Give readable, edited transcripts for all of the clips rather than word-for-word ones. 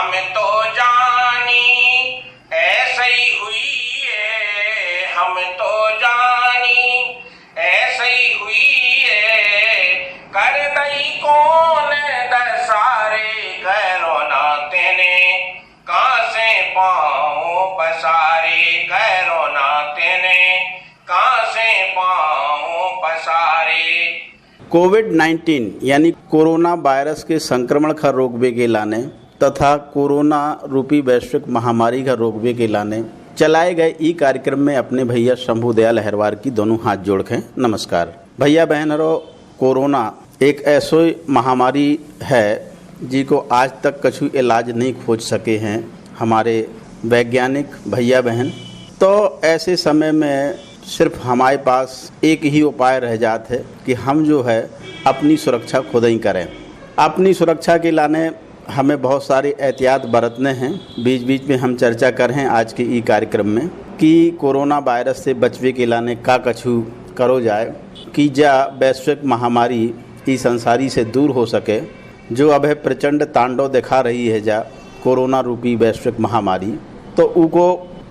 हम तो जानी ऐसे ही हुई है, हम तो जानी ऐसे ही हुई है, कर दई कौन दसारे करो ना तेने, कहाँ से पाँव पसारे करो ना तेने, कहाँ से पाँव पसारे। कोविड-19 यानी कोरोना वायरस के संक्रमण का रोकवे के लाने तथा कोरोना रूपी वैश्विक महामारी का रोकवे के लाने चलाए गए ई कार्यक्रम में अपने भैया शंभू दयाल अहिरवार की दोनों हाथ जोड़ के नमस्कार। भैया बहनों, कोरोना एक ऐसी महामारी है जिसको आज तक कछु इलाज नहीं खोज सके हैं हमारे वैज्ञानिक भैया बहन। तो ऐसे समय में सिर्फ हमारे पास एक ही उपाय रह जाता है कि हम जो है अपनी सुरक्षा खुद ही करें। अपनी सुरक्षा के लाने हमें बहुत सारे एहतियात बरतने हैं। बीच बीच में हम चर्चा कर हैं आज के ई कार्यक्रम में कि कोरोना वायरस से बचवे के लाने का कछु करो जाए कि जा वैश्विक महामारी इस संसारी से दूर हो सके, जो अब है प्रचंड तांडव दिखा रही है जा कोरोना रूपी वैश्विक महामारी। तो उनको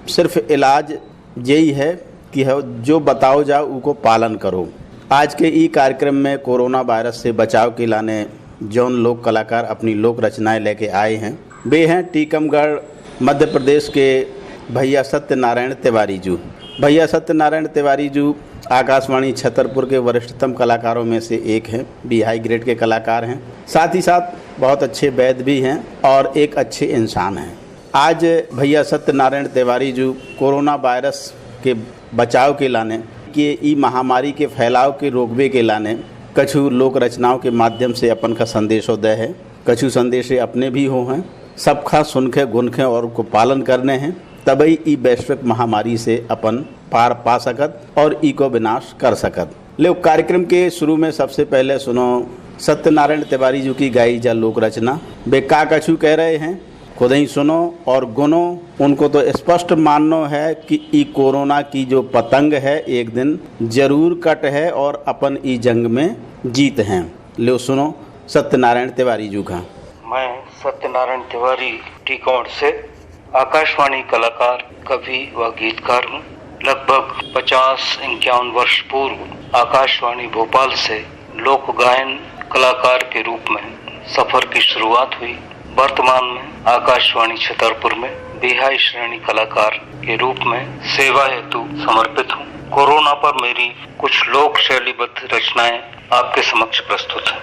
सिर्फ इलाज यही है कि जो बताओ जाओ उनको पालन करो। आज के ई कार्यक्रम में कोरोना वायरस से बचाव के लाने जौन लोक कलाकार अपनी लोक रचनाएं लेके आए हैं वे हैं टीकमगढ़ मध्य प्रदेश के भैया सत्यनारायण तिवारी जी। भैया सत्यनारायण तिवारी जी आकाशवाणी छतरपुर के वरिष्ठतम कलाकारों में से एक हैं, बी हाई ग्रेड के कलाकार हैं, साथ ही साथ बहुत अच्छे वैद्य भी हैं और एक अच्छे इंसान हैं। आज भैया सत्यनारायण तिवारी जी कोरोना वायरस के बचाव के लाने कि ई महामारी के फैलाव के रोकवे के लाने कछु लोक रचनाओं के माध्यम से अपन का संदेशोदय है। कछु संदेश अपने भी हो हैं, सबका सुनखे गुनखे और को पालन करने हैं, तभी ई वैश्विक महामारी से अपन पार पा सकत और ई को विनाश कर सकत। ले कार्यक्रम के शुरू में सबसे पहले सुनो सत्यनारायण तिवारी जी की गाई जा लोक रचना। वे का कछु कह रहे हैं खुद ही सुनो और गुनो। उनको तो स्पष्ट मानना है कि ई कोरोना की जो पतंग है एक दिन जरूर कट है और अपन ई जंग में जीत हैं। लो सुनो सत्यनारायण तिवारी जी का। मैं सत्यनारायण तिवारी टीकमगढ़ से आकाशवाणी कलाकार, कवि व गीतकार हूँ। लगभग 50-51 वर्ष पूर्व आकाशवाणी भोपाल से लोक गायन कलाकार के रूप में सफर की शुरुआत हुई। वर्तमान में आकाशवाणी छतरपुर में बिहाई श्रेणी कलाकार के रूप में सेवा हेतु समर्पित हूँ। कोरोना पर मेरी कुछ लोक शैलीबद्ध रचनाएं आपके समक्ष प्रस्तुत हैं।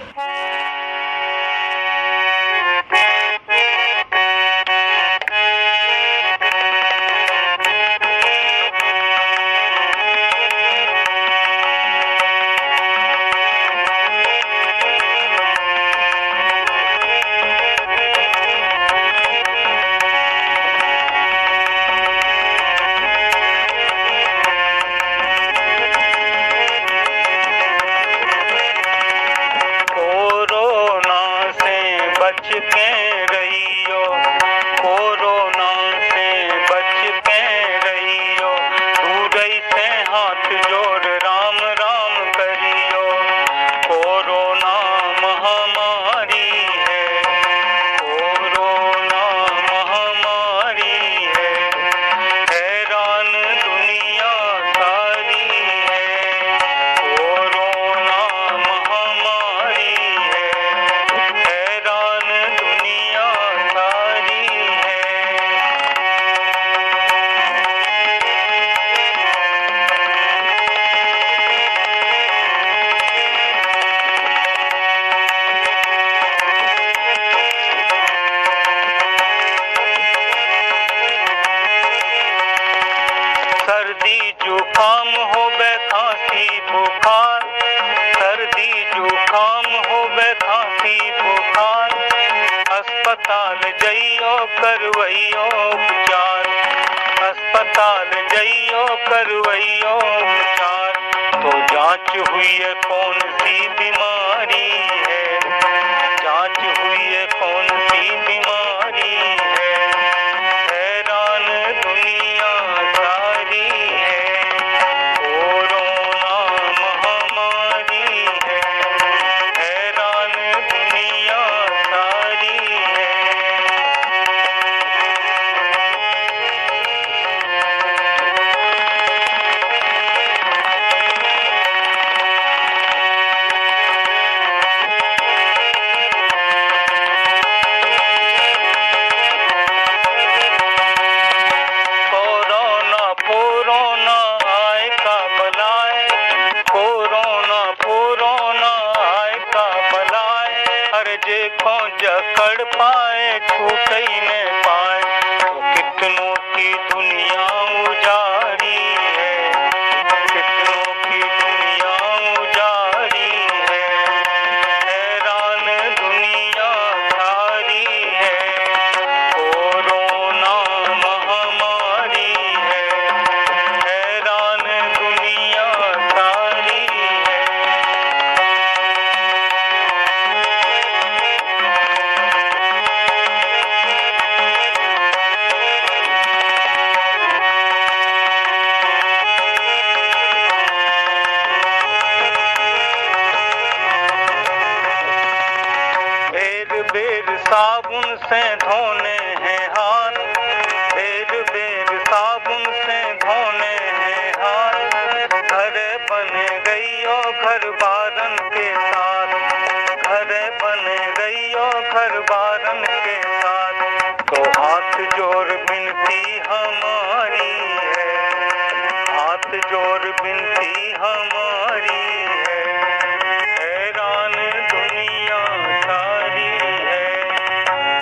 अस्पताल जइयो करवइयो उपचार, अस्पताल जइयो करवइयो उपचार। तो जांच हुई है कौन सी बीमारी है, जांच हुई है कौन सी बीमारी है। हैरान दुनिया सारी है, कोरोना महामारी है। हैरान दुनिया सारी है। जकड़ पाए छूट ही न पाए, तो कितनों की दुनिया उजारी है, कितनों की दुनिया उजारी है, हैरान दुनिया सारी है, कोरोना महामारी है, हैरान दुनिया सारी है। बेर बेर साबुन से धोने हैं हाथ, बेर बेर साबुन से धोने हैं हाथ, घर बन गई ओ घर बारन के साथ, घर बन गई ओ घर बारन के साथ, तो हाथ जोड़ बिनती हमारी है, हाथ जोड़ बिनती हमारी है, हैरान दुनिया सारी है,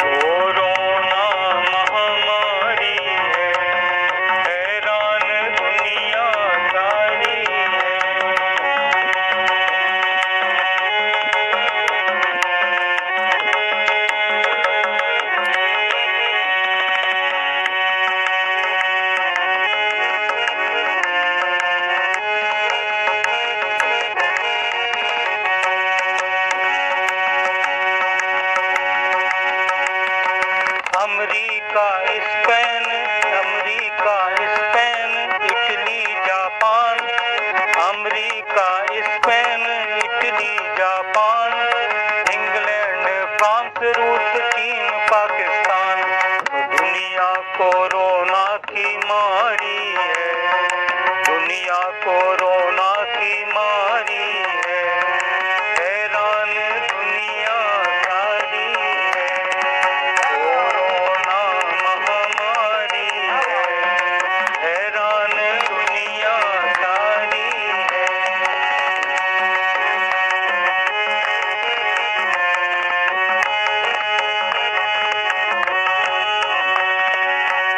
कोरोना महामारी है, हैरान दुनिया सारी है। America Spain, America Spain, Italy Japan, America Spain, Italy Japan, England France रूस चीन पाकिस्तान, दुनिया कोरोना की मारी है, दुनिया कोरोना की मारी है, हैरान दुनिया सारी है, कोरोना महामारी है, हैरान दुनिया सारी है।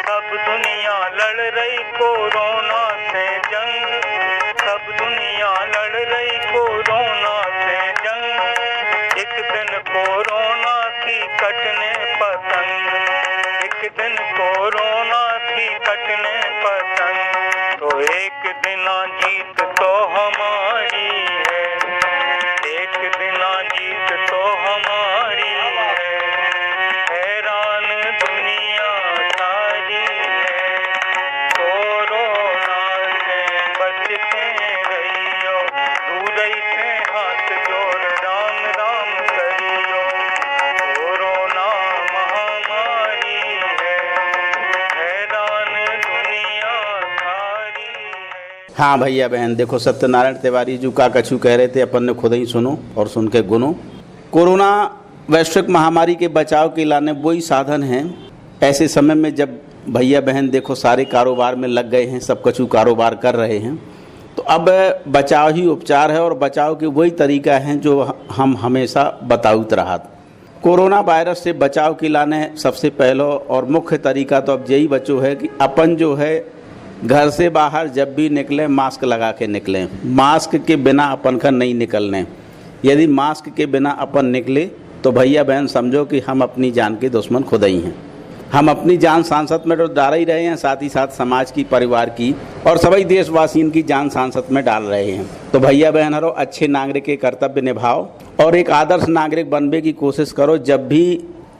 सब दुनिया लड़ रही कोरोना से जंग, सब दुनिया लड़ रही कोरोना से जंग, एक दिन कोरोना की कटने पतंग, एक दिन कोरोना की कटने पतंग, तो एक दिन जीत तो हमारी है, एक दिन जीत तो हमारी है, हैरान दुनिया सारी है, कोरोना से बचते रहियो, दूर से हाथ जोड़ राम राम करियो, कोरोना महामारी है, हैरान दुनिया सारी है। हाँ भैया बहन, देखो सत्यनारायण तिवारी जी का कछु कह रहे थे, अपन ने खुद ही सुनो और सुन के गुनो। कोरोना वैश्विक महामारी के बचाव के लाने वही साधन हैं। ऐसे समय में जब भैया बहन देखो सारे कारोबार में लग गए हैं, सब कछु कारोबार कर रहे हैं, तो अब बचाव ही उपचार है और बचाव के वही तरीका हैं जो हम हमेशा बताउत रहत। कोरोना वायरस से बचाव के लाने सबसे पहला और मुख्य तरीका तो अब यही बचो है कि अपन जो है घर से बाहर जब भी निकलें मास्क लगा के निकलें। मास्क के बिना अपन का नहीं निकलने। यदि मास्क के बिना अपन निकले तो भैया बहन समझो कि हम अपनी जान के दुश्मन खुद ही हैं। हम अपनी जान सांसत में तो डाल ही रहे हैं, साथ ही साथ समाज की, परिवार की और सभी देशवासियों की जान सांसत में डाल रहे हैं। तो भैया बहन हरो अच्छे नागरिक के कर्तव्य निभाओ और एक आदर्श नागरिक बनने की कोशिश करो। जब भी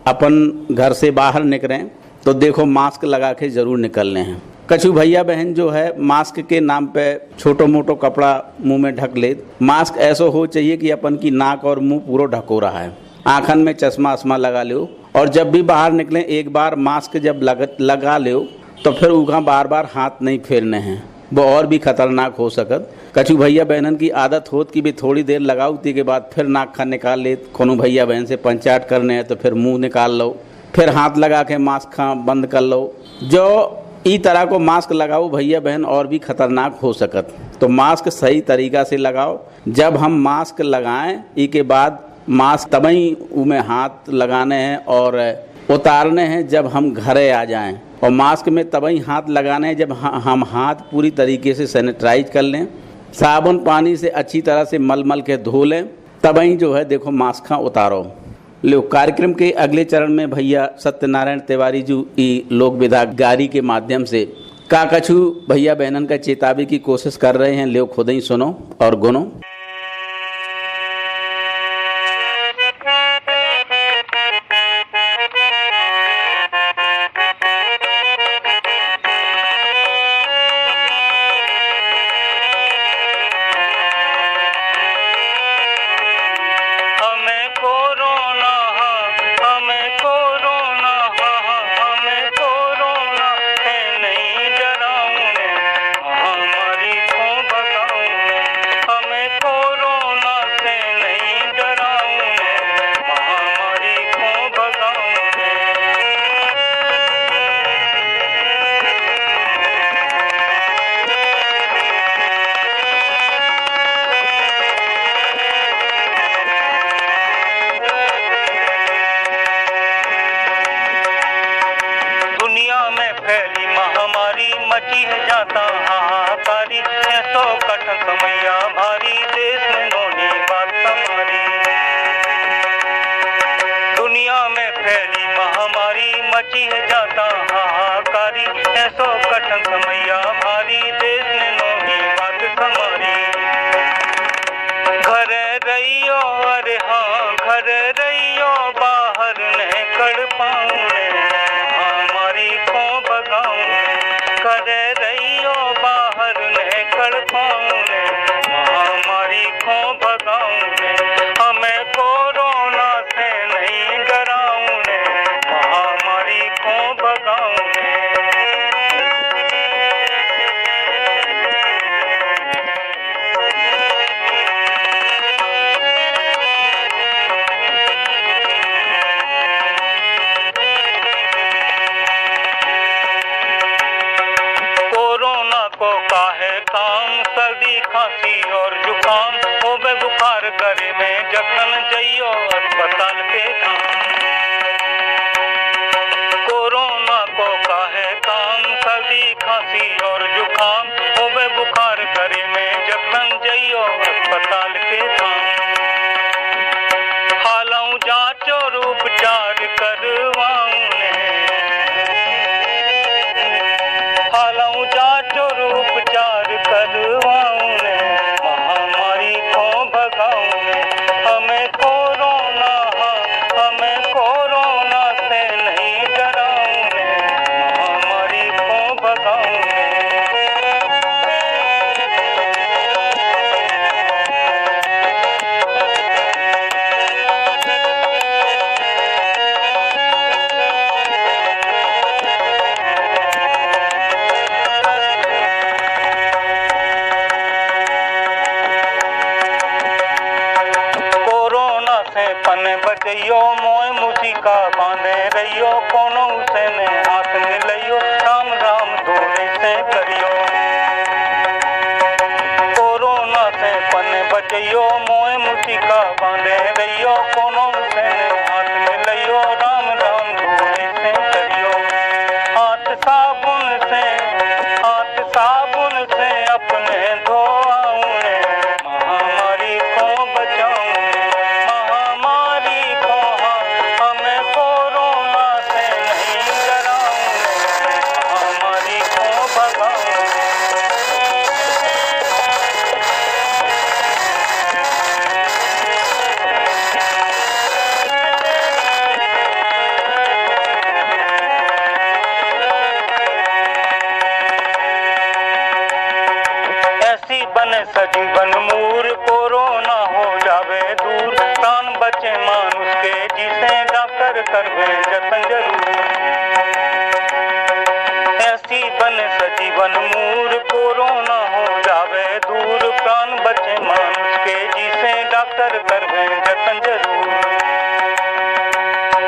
अपन घर से बाहर निकलें तो देखो मास्क लगा के जरूर निकलने हैं। कछु भैया बहन जो है मास्क के नाम पे छोटो मोटो कपड़ा मुंह में ढक ले। मास्क ऐसा हो चाहिए कि अपन की नाक और मुंह पूरा ढको रहा है। आँखन में चश्मा आसमा लगा लो और जब भी बाहर निकलें एक बार मास्क जब लगा लो तो फिर उगा बार बार हाथ नहीं फेरने हैं, वो और भी खतरनाक हो सकत। कछु भैया बहनन की आदत होत कि भी थोड़ी देर लगाओ ती के बाद फिर नाक खा निकाल ले। कोनो भैया बहन से पंचायत करने हैं तो फिर मुंह निकाल लो, फिर हाथ लगा के मास्क खा बंद कर लो। जो ई तरह को मास्क लगाओ भैया बहन और भी खतरनाक हो सकत। तो मास्क सही तरीका से लगाओ। जब हम मास्क लगाएं ई के बाद मास्क तभी में हाथ लगाने हैं और उतारने हैं जब हम घरे आ जाएं, और मास्क में तभी हाथ लगाने हैं जब हम हाथ पूरी तरीके से सैनिटाइज कर लें, साबुन पानी से अच्छी तरह से मल के धो लें, तभी जो है देखो मास्क उतारो। लो कार्यक्रम के अगले चरण में भैया सत्यनारायण तिवारी जी लोक विधा गारी के माध्यम से का कछु भैया बहनन का चेतावे की कोशिश कर रहे हैं। लो खुद ही सुनो और गुनो। मची है जाता हाहाकारी, ऐसो कठिन समैया भारी, देश में नोनी बात हमारी। दुनिया में फैली महामारी, मची है जाता हाहाकारी, ऐसो कठिन समैया भारी, देश में नोनी बात हमारी। घर रहियो अरे हाँ घर रहियो, बाहर नहीं कर पाऊँ हमारी को भगाऊँ। घर रहियो बाहर नहीं कर पाऊँ महामारी को भगाऊँ। हमें कोरोना से नहीं डराऊँ महामारी को भगाऊँ। सर्दी खांसी और जुकाम हो बे बुखार करे में जखन जइयो अस्पताल के काम। कोरोना को काहे काम, सर्दी खांसी और जुकाम हो बे बुखार करे में जखन जइयो अस्पताल के काम। हालाऊ जांच और उपचार करवाऊं हालाऊ जांच और उपचार करवाऊं महामारी को भगाऊं। हमें कोरोना से नहीं डराऊं महामारी को भगाऊं। पने बजइयो मोय मुसिका बांधे रहियो, कोनो उसे ने हाथ मिलइयो, राम राम धोने से करियो। कोरोना से पने बजइयो मोय मुसिका बांधे रहियो, कोनो उसे ने हाथ मिलइयो, राम राम धोने से करियो। हाथ साबुन से अपने धोआऊं महामारी को बचाऊं। बने सजीवन मूर, कोरोना हो जावे दूर, प्राण बचे मानुष के जिसे डॉक्टर करवे जतन जरूर। ऐसी बने सजीवन मूर, कोरोना हो जावे दूर, प्राण बचे मानुष के जिसे डॉक्टर करवे जतन जरूर।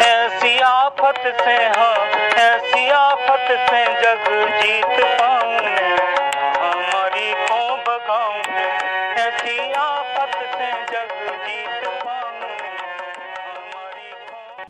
ऐसी आफत से जग जीत पाऊं महामारी को भगाऊं। ऐसी आफत से जग जीत पाऊं।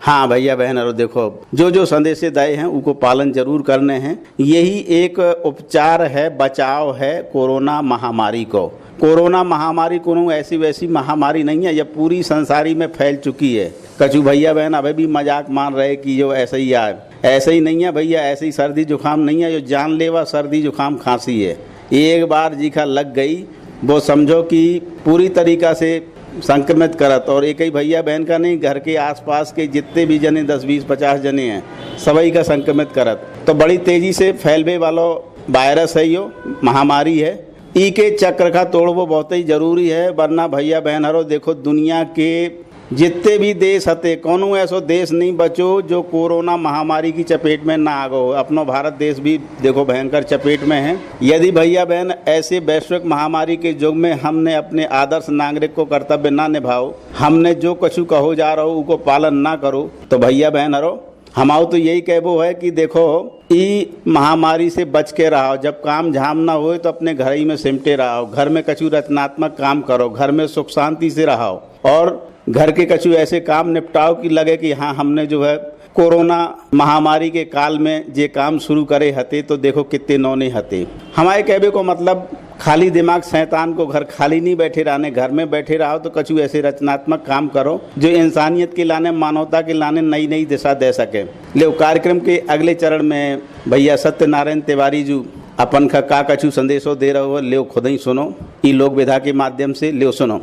हाँ भैया बहन, और देखो जो संदेश दए हैं उनको पालन जरूर करने हैं। यही एक उपचार है, बचाव है कोरोना महामारी को। कोरोना महामारी कोनो ऐसी वैसी महामारी नहीं है, यह पूरी संसारी में फैल चुकी है। कछु भैया बहन अभी भी मजाक मान रहे कि जो ऐसे ही आए, ऐसे ही नहीं है भैया, ऐसे ही सर्दी जुकाम नहीं है, जो जानलेवा सर्दी जुकाम खांसी है। एक बार जीखा लग गई वो समझो कि पूरी तरीका से संक्रमित करत, और एक ही भैया बहन का नहीं, घर के आसपास के जितने भी जने 10 20 50 जने हैं सभी का संक्रमित करत। तो बड़ी तेजी से फैलने वाला वायरस है, यो महामारी है। ई के चक्र का तोड़वो बहुत ही जरूरी है, वरना भैया बहन हरो देखो दुनिया के जितने भी देश हते कोनो ऐसो देश नहीं बचो जो कोरोना महामारी की चपेट में ना आ गो। अपनो भारत देश भी देखो भयंकर चपेट में है। यदि भैया बहन ऐसे वैश्विक महामारी के युग में हमने अपने आदर्श नागरिक को कर्तव्य ना निभाओ, हमने जो कछु कहो जा रहो उनको पालन ना करो, तो भैया बहन हरो हमाओ तो यही कहबो है कि देखो ई महामारी से बच के रहो। जब काम झाम ना हो तो अपने घर ही में सिमटे रहो, घर में कछु रचनात्मक काम करो, घर में सुख शांति से रहो, और घर के कछु ऐसे काम निपटाओ कि लगे कि हाँ हमने जो है कोरोना महामारी के काल में जे काम शुरू करे हते तो देखो कितने नौने हते। हमारे कहबे को मतलब खाली दिमाग शैतान को घर खाली नहीं बैठे रहने, घर में बैठे रहो तो कछु ऐसे रचनात्मक काम करो जो इंसानियत के लाने, मानवता के लाने नई नई दिशा दे सके। ले कार्यक्रम के अगले चरण में भैया सत्यनारायण तिवारी जी अपन का कछु संदेशो दे रहे हो, ले खुद ही सुनो, ई लोक विधा के माध्यम से ले सुनो।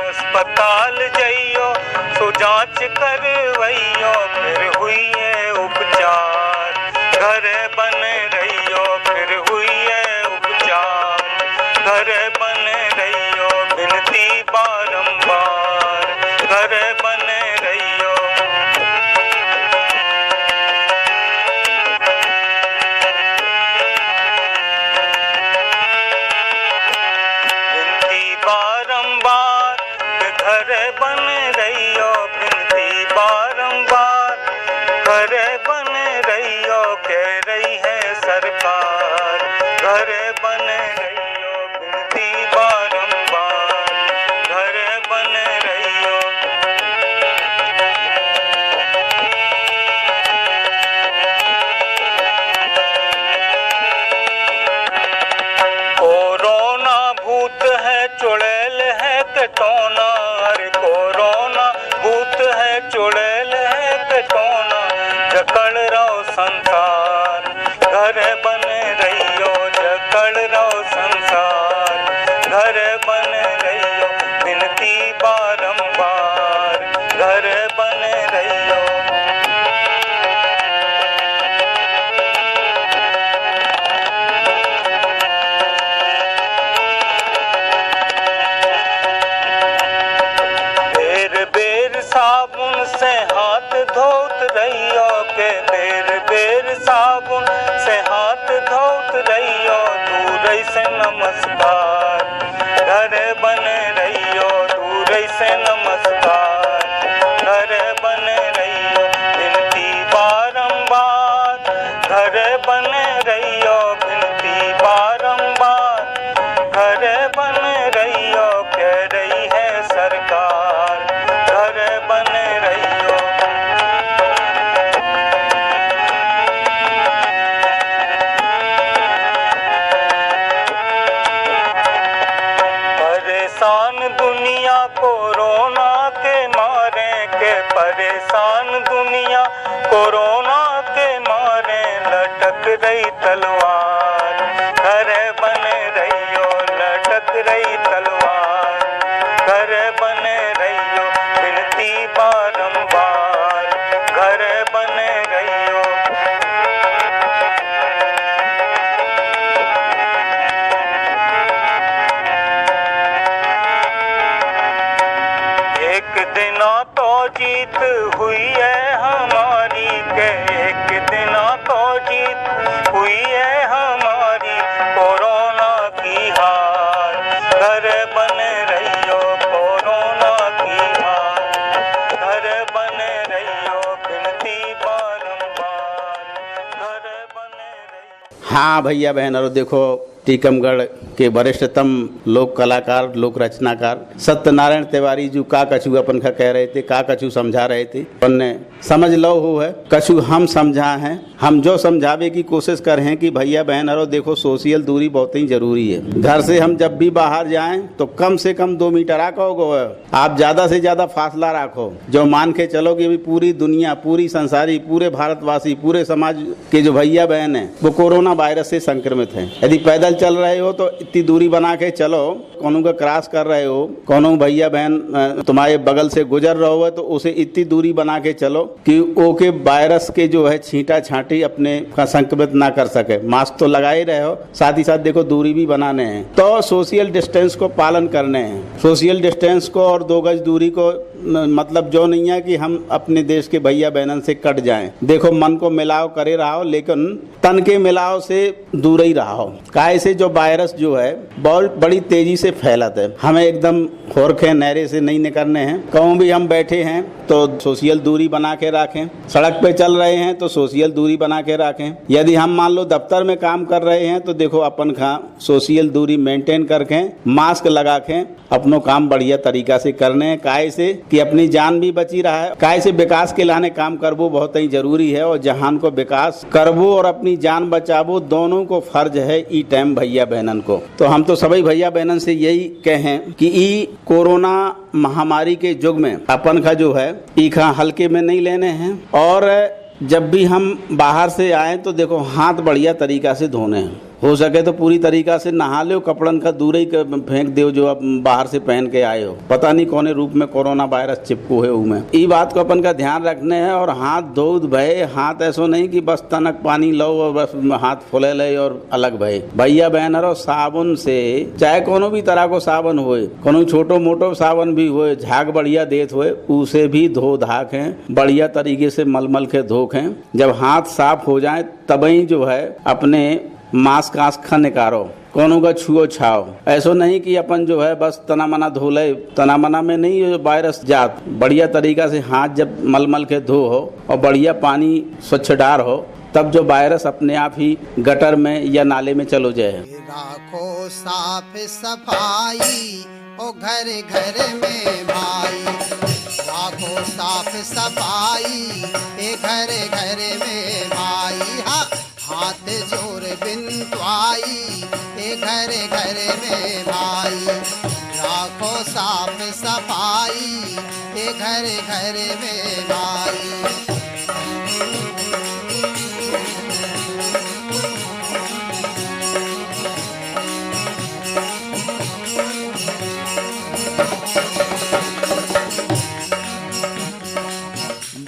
अस्पताल जइयो तो जांच करवइयो, फिर हुई है उपचार। घर बन रहियो फिर हुई है उपचार। घर बन रहियो बिनती बारंबार। घर बन रहियो बिनती बारंबार। घर बन रहियो बिनती बारंबार। घर बन रहियो कह रही है सरकार। घर बन रहियो बिनती बारंबार। घर बन रहियो कोरोना भूत है चुड़ैल है कटौना। अरे कोरोना भूत है चुड़ैल है कटौना। जकड़ रहो संसार। घर बन रहियो जकड़ रहो संसार। घर बन रहियो बिनती बारंबार। घर बन रहियो साबुन से हाथ धोत रहियो के बेर बेर साबुन से हाथ धोत रहियो। दूर से नमस्कार, घर बन रहियो दूर से नमस्कार, घर बन रहियो विनती बारंबार, घर बन रहियो विनती बारंबार, घर बन रहियो कह रही है सरकार, घर बन रहियो। परेशान दुनिया कोरोना के मारे के, परेशान दुनिया कोरोना के मारे लटक रही तलवार, घर बन रहियो लटक रही तलवार, घर बन रहियो विनती बारंबार, घर बन रहियो। एक दिना तो जीत हुई है हमारी के, एक दिना तो जीत हुई है हमारी कोरोना की हार, घर बन रहियो कोरोना की हार, घर बन रहियो विनती बारंबार, घर बन रहियो। हाँ भैया बहन, और देखो टीकमगढ़ के वरिष्ठतम लोक कलाकार, लोक रचनाकार सत्यनारायण तिवारी जी का कछु अपन का कह रहे थे, का कछु समझा रहे थे। उनने समझ लो हो है कछु हम समझा हैं, हम जो समझावे की कोशिश कर हैं कि भैया बहन अरो देखो सोशल दूरी बहुत ही जरूरी है। घर से हम जब भी बाहर जाएं तो कम से कम 2 मीटर रखो, आप ज्यादा से ज्यादा फासला रखो। जो मान के चलो कि अभी पूरी दुनिया, पूरी संसारी, पूरे भारतवासी, पूरे समाज के जो भैया बहन है वो कोरोना वायरस से संक्रमित है। यदि पैदल चल रहे हो तो इतनी दूरी बना के चलो, कोनो का क्रॉस कर रहे हो, कोनो भैया बहन तुम्हारे बगल से गुजर रहा हो तो उसे इतनी दूरी बना के चलो कि ओके वायरस के जो है छींटा छांटी अपने का संक्रमित ना कर सके। मास्क तो लगा ही रहे हो, साथ ही साथ देखो दूरी भी बनाने हैं, तो सोशल डिस्टेंस को पालन करने हैं। सोशल डिस्टेंस को और 2 गज दूरी को मतलब जो नहीं है कि हम अपने देश के भैया बहनन से कट जाएं। देखो मन को मिलाव करे रहो लेकिन तन के मिलाव से दूर ही रहो। काय से जो वायरस जो है बहुत बड़ी तेजी से फैलता है, हमें एकदम खोरखे नहरे से नहीं निकलने हैं। कहूँ भी हम बैठे हैं तो सोशल दूरी बना के रखें, सड़क पे चल रहे हैं तो सोशल दूरी बना के रखें। यदि हम मान लो दफ्तर में काम कर रहे हैं तो देखो अपन का सोशल दूरी मेंटेन करके मास्क लगा के अपनो काम बढ़िया तरीका से करने हैं। काय से कि अपनी जान भी बची रहा है, काय से विकास के लाने काम करबो बहुत ही जरूरी है। और जहान को विकास करबो और अपनी जान बचाबो दोनों को फर्ज है ई टाइम भैया बहनन को। तो हम तो सभी भैया बहनन से यही कहें कि ई कोरोना महामारी के युग में अपन का जो है ई खा हल्के में नहीं लेने हैं। और जब भी हम बाहर से आए तो देखो हाथ बढ़िया तरीका से धोने हैं, हो सके तो पूरी तरीका से नहा लो, कपड़न का दूर ही फेंक दो जो आप बाहर से पहन के आए हो, पता नहीं कौने रूप में कोरोना वायरस चिपको है उमें। ई बात को अपन का ध्यान रखने हैं। और हाथ धो भय, हाथ ऐसो नहीं कि बस तनक पानी लो और बस हाथ फुले ले और अलग भय। भैया बहन और साबुन से, चाहे कोनो भी तरह को साबुन होए, कोनो छोटो मोटो साबुन भी होए, झाग बढ़िया देत होए, उसे भी धो धाके बढ़िया तरीके से मलमल के धोखें। जब हाथ साफ हो जाए तभी जो है अपने मास्क आस्क निकारो, कोनो का छुओ छाओ। ऐसो नहीं कि अपन जो है बस तना मना धो ले, तना मना में नहीं वायरस जात। बढ़िया तरीका से हाथ जब मलमल के धो हो और बढ़िया पानी स्वच्छ डार हो तब जो वायरस अपने आप ही गटर में या नाले में चलो जाए। राखो साफ सफाई ओ घर घर में भाई, राखो साफ सफाई ए घर घर में भाई। हाँ, हाथ जोर बिनवाई ए घर घर में भाई, राखो साफ सफाई ए घर घर में भाई।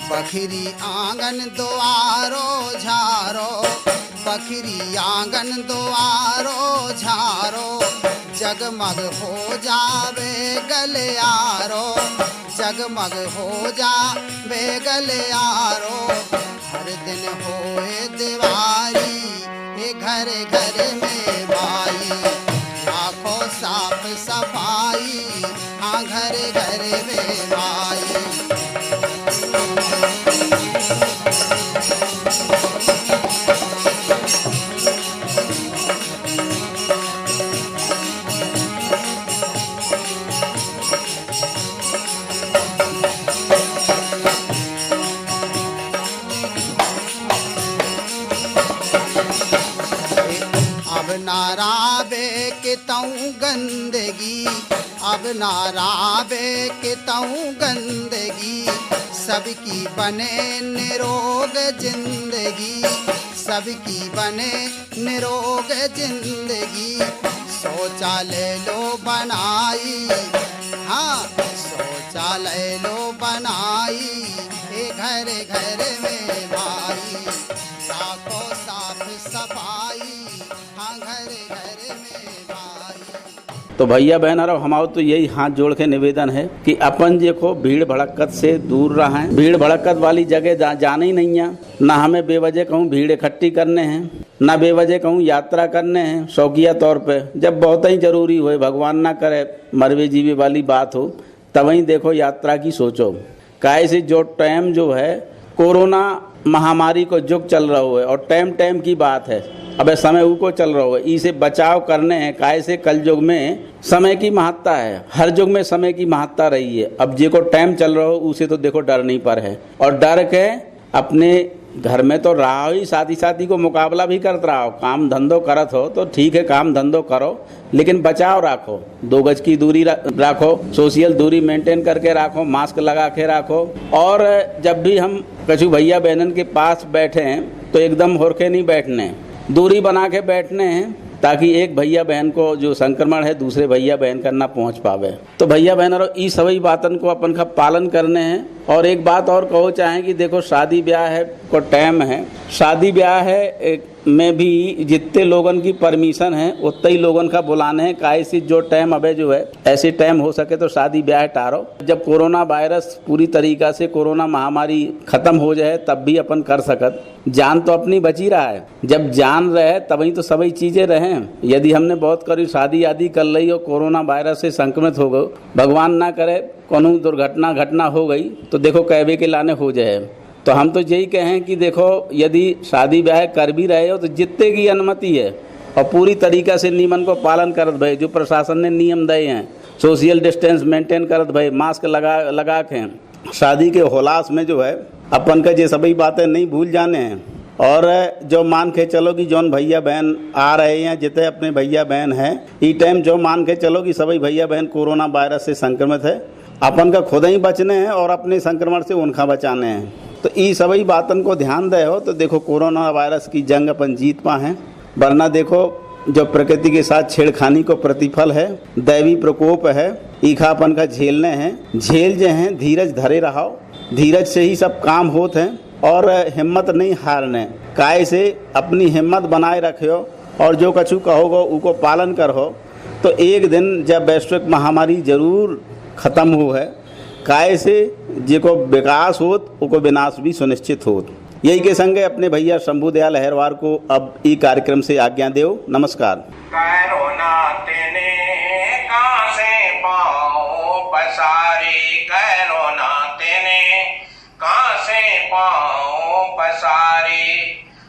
बखरी आंगन द्वारो झारो, बखरी आंगन द्वारो झारो, जगमग हो जावे गलियारो, जगमग हो जावे गलियारो। हर दिन होए दिवाली ए घर घर में भाई, के तऊ गंदगी, अब ना रावे के तऊ गंदगी, सबकी बने निरोग जिंदगी, सबकी बने निरोग जिंदगी। शौचालय लो बनाई, हाँ शौचालय लो बनाई, ए घर घर में भाई, राखो साफ सफाई, हाँ घर घर में भाई। तो भैया बहन और हमारा तो यही हाथ जोड़ के निवेदन है कि अपन देखो भीड़ भड़कत से दूर रहें। भीड़ भड़कत वाली जगह जाना ही नहीं है, ना हमें बेवजह कहूँ भीड़ इकट्ठी करने हैं, ना बेवजह कहूँ यात्रा करने हैं शौकिया तौर पे। जब बहुत ही जरूरी हो, भगवान ना करे मरवे जीवे वाली बात हो, तब ही देखो यात्रा की सोचो। काहे से जो टाइम जो है कोरोना महामारी को युग चल रहा है और टाइम की बात है, अब समय ऊ को चल रहा है, इसे बचाव करने हैं। काहे से कल युग में समय की महत्ता है, हर युग में समय की महत्ता रही है। अब जे को टाइम चल रहा हो उसे तो देखो डर नहीं पर है, और डर के अपने घर में तो रहा ही, साथी को मुकाबला भी करते रहो। काम धंधो करत हो तो ठीक है, काम धंधो करो, लेकिन बचाव रखो, 2 गज की दूरी रखो, सोशल दूरी मेंटेन करके रखो, मास्क लगा के रखो। और जब भी हम कछु भैया बहनन के पास बैठे हैं तो एकदम होरके नहीं बैठने, दूरी बना के बैठने हैं, ताकि एक भैया बहन को जो संक्रमण है दूसरे भैया बहन का ना पहुंच पावे। तो भैया बहन और ई सभी बातन को अपन का पालन करने हैं। और एक बात और कहो चाहें कि देखो शादी ब्याह है को टाइम है, शादी ब्याह है में भी जितने लोगन की परमिशन है उतने ही लोगन का बुलाने हैं। काहे से जो टाइम अबे जो है ऐसे टाइम हो सके तो शादी ब्याह टारो। जब कोरोना वायरस पूरी तरीका से कोरोना महामारी खत्म हो जाए तब भी अपन कर सकत। जान तो अपनी बची रहा है, जब जान रहे तभी तो सभी चीजें रहें। यदि हमने बहुत करी शादी आदि कर ली और कोरोना वायरस से संक्रमित हो गए, भगवान ना करे कोनो दुर्घटना घटना हो गई तो देखो कहवे के लाने हो जाए। तो हम तो यही कहें कि देखो यदि शादी ब्याह कर भी रहे हो तो जितने की अनुमति है और पूरी तरीका से नियमन को पालन करत भाई, जो प्रशासन ने नियम दिए हैं, सोशल डिस्टेंस मेंटेन करत भाई, मास्क लगा के शादी के होलास में जो है अपन का ये सभी बातें नहीं भूल जाने हैं। और जो मान के चलो कि जौन भैया बहन आ रहे हैं, जितने अपने भैया बहन हैं ई टाइम, जो मान के चलो कि सभी भैया बहन कोरोना वायरस से संक्रमित है, अपन का खुद ही बचने हैं और अपने संक्रमण से उनका बचाने हैं। तो ई सभी बातन को ध्यान दे हो तो देखो कोरोना वायरस की जंग अपन जीत पाए। वरना देखो जो प्रकृति के साथ छेड़खानी को प्रतिफल है, दैवी प्रकोप है, ईखा अपन का झेलने हैं। झेल जे हैं धीरज धरे रहो, धीरज से ही सब काम होते हैं और हिम्मत नहीं हारने। काहे से अपनी हिम्मत बनाए रखो और जो कछु कहोगो उको पालन करो तो एक दिन जब वैश्विक महामारी जरूर खत्म हो है, काहे से जेको विकास होत उको विनाश भी सुनिश्चित होत। यही के संगे अपने भैया शंभू दयाल अहिरवार को अब ई कार्यक्रम से आज्ञा देव। नमस्कार। कोरोना तेने कहाँ से पाँव पसारे, कोरोना तेने कहाँ से पाँव पसारे,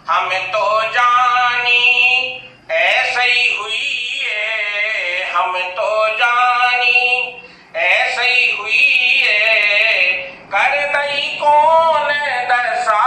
हम तो जानी ऐसे ही हुई है, हम तो जानी ऐसे ही हुई है, कर दई कौन दशा